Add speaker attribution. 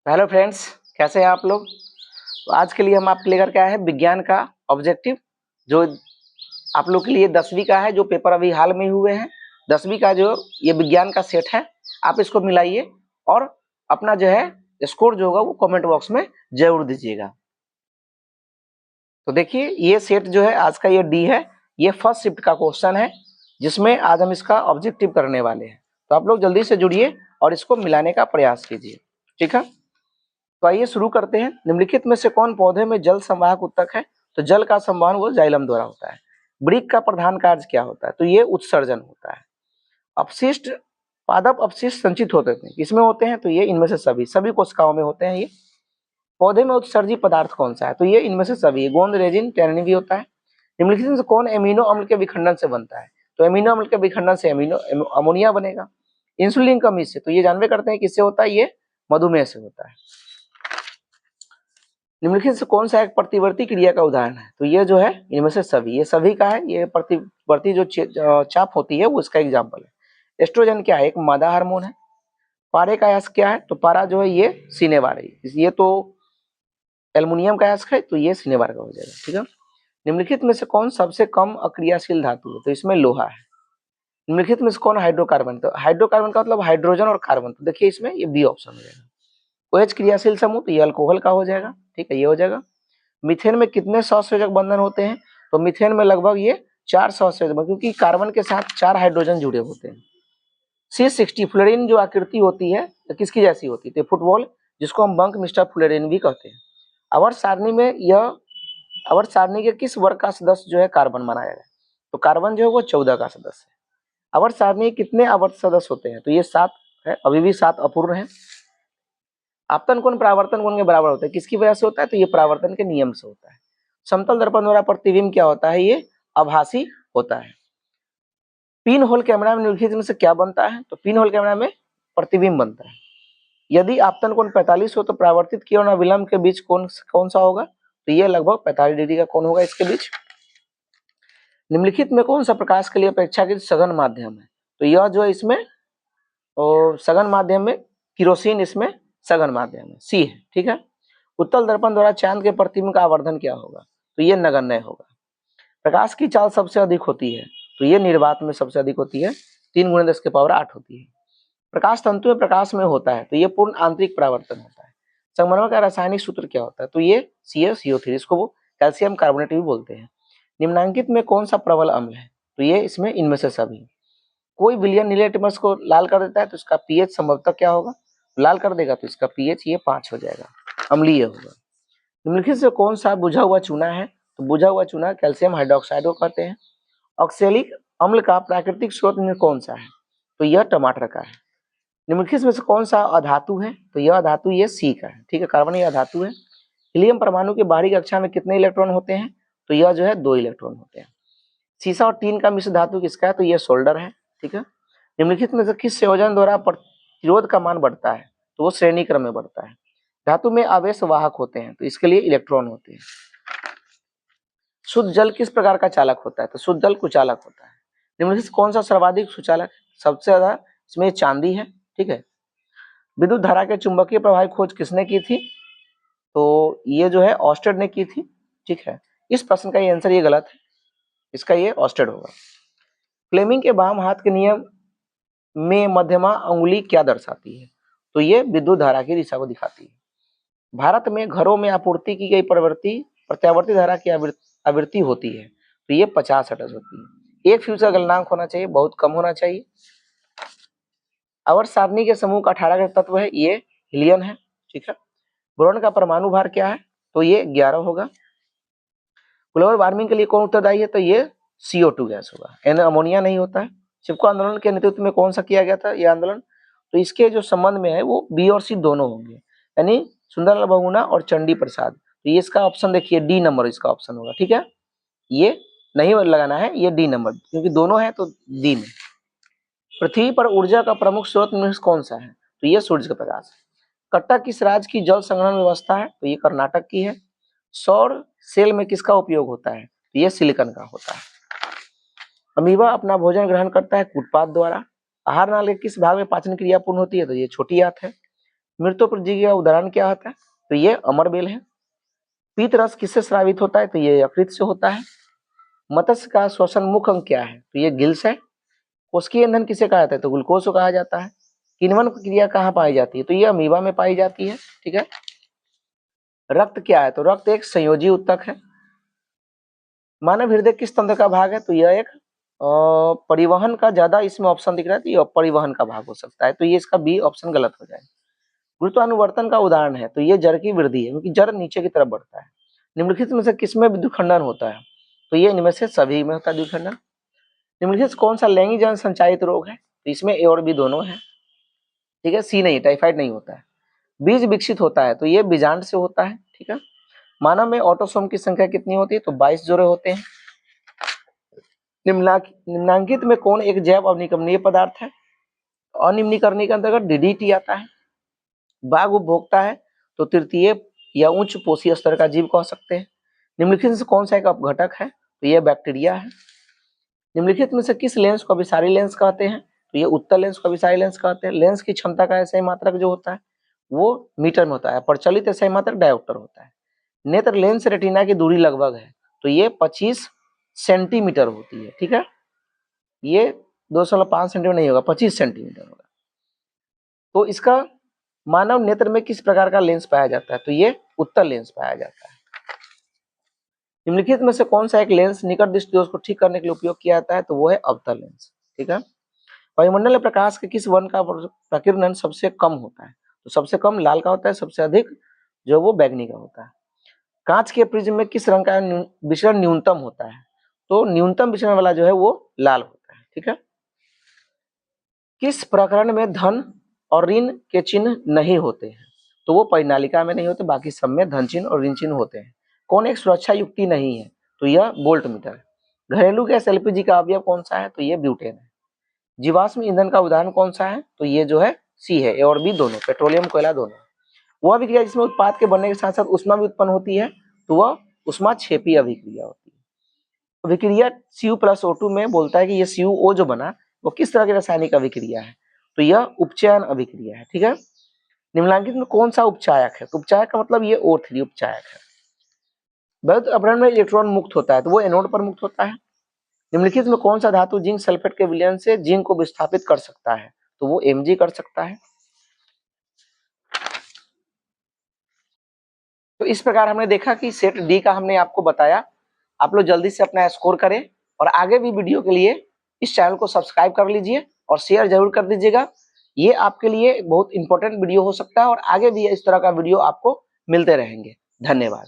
Speaker 1: Hello friends, कैसे हैं आप लोग। तो आज के लिए हम आपके लेकर के आए हैं विज्ञान का ऑब्जेक्टिव, जो आप लोग के लिए 10वीं का है, जो पेपर अभी हाल में हुए हैं। 10वीं का जो ये विज्ञान का सेट है, आप इसको मिलाइए और अपना जो है स्कोर जो होगा वो कमेंट बॉक्स में जरूर दीजिएगा। तो देखिए, ये सेट जो है आज का ये डी है, ये फर्स्ट शिफ्ट का क्वेश्चन है, जिसमें आज हम इसका ऑब्जेक्टिव करने वाले हैं। तो आप लोग जल्दी से जुड़िए और इसको मिलाने का प्रयास कीजिए, ठीक है। तो आइए शुरू करते हैं। निम्नलिखित में से कौन पौधे में जल संवाहक उत्तक है? तो जल का संवहन वो जाइलम द्वारा होता है। वृक्क का प्रधान कार्य क्या होता है? तो ये उत्सर्जन होता है। अपशिष्ट पादप अपशिष्ट संचित होते हैं, किसमें होते हैं? तो ये इनमें से सभी कोशिकाओं में होते हैं। ये पौधे में उत्सर्जी पदार्थ कौन सा है? तो ये इनमें से सभी, गोंद, रेजिन, टैनिन भी होता है। निम्नलिखित में से कौन एमिनो अम्ल के विखंडन से बनता है? तो एमिनो अम्ल के विखंडन से अमोनिया बनेगा। इंसुलिन कमी से, तो ये जानवे करते हैं किससे होता है? ये मधुमेह से होता है। निम्नलिखित से कौन सा एक प्रतिवर्ती क्रिया का उदाहरण है? तो ये जो है इनमें से सभी, ये सभी का है। ये प्रतिवर्ती जो चाप होती है वो इसका एग्जाम्पल है। एस्ट्रोजन क्या है? एक मादा हार्मोन है। पारे का अयस्क क्या है? तो पारा जो है ये सिनेबार है। ये तो एल्युमिनियम का अयस्क है, तो ये सिनेबार का हो जाएगा, ठीक है। निम्नलिखित में से कौन सबसे कम अक्रियाशील धातु है? तो इसमें लोहा है। निम्नलिखित में से कौन हाइड्रोकार्बन? तो हाइड्रोकार्बन का मतलब हाइड्रोजन और कार्बन, तो देखिए इसमें ये बी ऑप्शन हो जाएगा। OH क्रियाशील समूह, तो ये अल्कोहल का हो जाएगा, ठीक है, ये हो जाएगा। मीथेन में कितने सहसंयोजक बंधन होते हैं? तो मीथेन में लगभग ये 4 सहसंयोजक, क्योंकि कार्बन के साथ 4 हाइड्रोजन जुड़े होते हैं। C60 फ्लोरीन जो आकृति होती है तो किसकी जैसी होती है? तो फुटबॉल, जिसको हम बंक मिस्टर फ्लोरीन भी कहते हैं। आवर्त सारणी में यह आवर्त सारणी के किस वर्ग का सदस्य जो है कार्बन बनाया गया? तो कार्बन जो है वो 14 का सदस्य है। आवर्त सारणी कितने आवर्त सदस्य होते हैं? तो ये 7 है, अभी भी 7 अपूर्ण है। आपतन कोण परावर्तन कोण के बराबर होता है, किसकी वजह से होता है? तो ये परावर्तन के नियम से होता है। समतल दर्पण द्वारा प्रतिबिंब क्या होता है? ये आभासी होता है। पिन होल कैमरा में निम्नलिखित में से क्या बनता है? तो पिन होल कैमरा में प्रतिबिंब बनता है। यदि आपतन कोण 45 हो तो परावर्तित किरण और विलंब के बीच कौन सा होगा? तो ये लगभग 45 डिग्री का कोण होगा इसके बीच। निम्नलिखित में कौन सा प्रकाश के लिए अपेक्षाकृत सघन माध्यम है? तो यह जो है इसमें सघन माध्यम में किरोसिन, इसमें सघन माध्यम है, सी है, ठीक है। उत्तल दर्पण द्वारा चांद के प्रतिबिंब का आवर्धन क्या होगा? तो ये नगण्य होगा। प्रकाश की चाल सबसे अधिक होती है, तो ये निर्वात में सबसे अधिक होती है, 3 × 10⁸ होती है। प्रकाश तंतु में प्रकाश में होता है, तो ये पूर्ण आंतरिक परावर्तन होता है। संगमरमर का रासायनिक सूत्र क्या होता है? तो ये CaCO3, इसको वो कैल्शियम कार्बोनेट भी बोलते हैं। निम्नांकित में कौन सा प्रबल अम्ल है? तो ये इसमें इनमें से सभी। कोई विलियन नीले टिमर्स को लाल कर देता है, तो इसका पीएच संभवतः क्या होगा? लाल कर देगा तो इसका पीएच ये 5 हो जाएगा, अम्लीय होगा। निम्नलिखित से कौन सा बुझा हुआ चूना है? तो बुझा हुआ चूना कैल्शियम हाइड्रोक्साइड को कहते हैं। ऑक्सैलिक अम्ल का प्राकृतिक स्रोत में कौन सा है? तो यह टमाटर का है। निम्नलिखित में से कौन सा अधातु है? तो यह अधातु ये सी का है, ठीक है, कार्बन ये अधातु है। हीलियम परमाणु के बाहरी कक्षा में कितने इलेक्ट्रॉन होते हैं? तो यह जो है 2 इलेक्ट्रॉन होते हैं। सीसा और टीन का मिश्र धातु किसका है? तो यह सोल्डर है, ठीक है। निम्नलिखित में से किस संयोजन द्वारा प्रतिरोध का मान बढ़ता है? तो वो श्रेणी क्रम में बढ़ता है। धातु में आवेश वाहक होते हैं, तो इसके लिए इलेक्ट्रॉन होते हैं। शुद्ध जल किस प्रकार का चालक होता है? तो शुद्ध जल कुचालक होता है। निम्नलिखित से कौन सा सर्वाधिक सुचालक? सबसे ज्यादा इसमें चांदी है, ठीक है। विद्युत धारा के चुंबकीय प्रवाह की खोज किसने की थी? तो ये जो है ऑस्टेड ने की थी, ठीक है। इस प्रश्न का ये आंसर ये गलत है, इसका ये ऑस्टेड होगा। फ्लेमिंग के वाम हाथ के नियम में मध्यमा अंगुली क्या दर्शाती है? तो ये विद्युत धारा की दिशा को दिखाती है। भारत में घरों में आपूर्ति की गई प्रत्यावर्ती धारा की आवृत्ति होती है, तो ये 50 हर्ट्ज होती है। एक फ्यूज का गलनांक होना चाहिए, बहुत कम होना चाहिए। आवर्त सारणी के समूह का 18 का तत्व है, ये हीलियम है, ठीक है। बोरॉन का परमाणु भार क्या है? तो ये 11 होगा। ग्लोबल वार्मिंग के लिए कौन उत्तरदायी है? तो ये CO2 गैस होगा, यानी अमोनिया नहीं होता है। चिपको आंदोलन के नेतृत्व में कौन सा किया गया था ये आंदोलन? तो इसके जो संबंध में है वो बी और सी दोनों होंगे, यानी सुंदरलाल बहुगुणा और चंडी प्रसाद। तो ये इसका ऑप्शन देखिए डी नंबर इसका ऑप्शन होगा, ठीक है। ये नहीं लगाना है, ये डी नंबर, क्योंकि दोनों है तो डी में। पृथ्वी पर ऊर्जा का प्रमुख स्रोत में कौन सा है? तो ये सूर्य का प्रकाश है। कटक किस राज्य की जल संग्रहण व्यवस्था है? तो ये कर्नाटक की है। सौर सेल में किसका उपयोग होता है? तो ये सिलिकॉन का होता है। अमीबा अपना भोजन ग्रहण करता है कूटपाद द्वारा। आहार नाल के किस भाग में पाचन क्रिया पूर्ण होती है? तो ये छोटी आंत है। मृतोपजीवी का उदाहरण क्या होता है? तो ये अमरबेल है। पीत रस किससे स्रावित होता है? तो ये यकृत से होता है। मत्स्य का श्वसन मुख अंग क्या है? तो ये गिल्स है। कोशिकीय ईंधन किसे कहा जाता है? तो ग्लूकोज को कहा जाता है। किण्वन क्रिया कहाँ पाई जाती है? तो ये अमीबा में पाई जाती है। ठीक है। रक्त क्या है? तो रक्त एक संयोजी उत्तक है। मानव हृदय किस तंत्र का भाग है? तो यह एक परिवहन का, ज्यादा इसमें ऑप्शन दिख रहा है तो ये परिवहन का भाग हो सकता है, तो ये इसका बी ऑप्शन गलत हो जाएगा। गुरुत्वानुवर्तन का उदाहरण है? तो ये जड़ की वृद्धि है, क्योंकि जड़ नीचे की तरफ बढ़ता है। निम्नलिखित में से किसमें द्विखंडन होता है? तो ये इनमें से सभी में होता है द्विखंडन। निम्नलिखित कौन सा लैंगिक जन संचालित रोग है? तो इसमें ए और बी दोनों है। ठीक है। सी नहीं, टाइफाइड नहीं होता है। बीज विकसित होता है? तो ये बीजांड से होता है। ठीक है। मानव में ऑटोसोम की संख्या कितनी होती है? तो 22 जोड़े होते हैं। निम्नांकित में कौन एक जैव अनिकमनीय पदार्थ है? अनिम्नीकरण के अंतर्गत डीडीटी आता है। बाघ उपभोक्ता है? तो तृतीय या उच्च पोषी स्तर का जीव कह सकते हैं। निम्नलिखित से कौन सा एक अपघटक है? तो यह बैक्टीरिया है। निम्नलिखित में से किस लेंस को अभिसारी लेंस कहते हैं? तो ये उत्तल लेंस को अभिसारी लेंस कहते हैं। लेंस की क्षमता का एसआई मात्रक जो होता है वो मीटर में होता है। प्रचलित एसआई मात्रक डायोप्टर होता है। नेत्र लेंस रेटिना की दूरी लगभग है? तो ये 25 सेंटीमीटर होती है। ठीक है। ये 2.5 सेंटीमीटर नहीं होगा, 25 सेंटीमीटर होगा। तो इसका मानव नेत्र में किस प्रकार का लेंस पाया जाता है? तो ये उत्तल लेंस पाया जाता है। निम्नलिखित में से कौन सा एक लेंस निकट दृष्टि दोष को ठीक करने के लिए उपयोग किया जाता है? तो वो है अवतल लेंस। ठीक है। वायुमंडल में प्रकाश के किस वर्ण का प्रकीर्णन सबसे कम होता है? तो सबसे कम लाल का होता है, सबसे अधिक जो वो बैगनी का होता है। कांच के प्रिज्म में किस रंग का विचरण न्यूनतम होता है? तो न्यूनतम विचरण वाला जो है वो लाल होता है। ठीक है। किस प्रकरण में धन और ऋण के चिन्ह नहीं होते हैं? तो वो परिनालिका में नहीं होते, बाकी सब में धन चिन्ह और ऋण चिन्ह होते हैं। कौन एक सुरक्षा युक्ति नहीं है? तो यह वोल्ट मीटर। घरेलू गैस एलपीजी का अवयव कौन सा है? तो ये ब्यूटेन है। जीवाश्म ईंधन का उदाहरण कौन सा है? तो ये जो है सी है। ए और बी दोनों, पेट्रोलियम कोयला दोनों। वह अभिक्रिया जिसमें उत्पाद के बनने के साथ साथ उष्मा भी उत्पन्न होती है, तो वह उष्मा क्षेपी अभिक्रिया होती है। अभिक्रिया Cu+O2 में बोलता है कि ये CuO जो बना वो किस तरह की रासायनिक अभिक्रिया है? तो यह उपचयन अभिक्रिया है। ठीक है। निम्नलिखित में कौन सा उपचायक है? तो उपचायक का मतलब ये O3 उपचायक है। वैद्युत अपहरण में इलेक्ट्रॉन मुक्त होता है, तो वो एनोड पर मुक्त होता है। निम्नलिखित में कौन सा धातु जिंक सल्फेट के विलयन से जिंक को विस्थापित कर सकता है? तो वो Mg कर सकता है। तो इस प्रकार हमने देखा कि सेट डी का हमने आपको बताया। आप लोग जल्दी से अपना स्कोर करें और आगे भी वीडियो के लिए इस चैनल को सब्सक्राइब कर लीजिए और शेयर जरूर कर दीजिएगा। ये आपके लिए बहुत इंपॉर्टेंट वीडियो हो सकता है और आगे भी इस तरह का वीडियो आपको मिलते रहेंगे। धन्यवाद।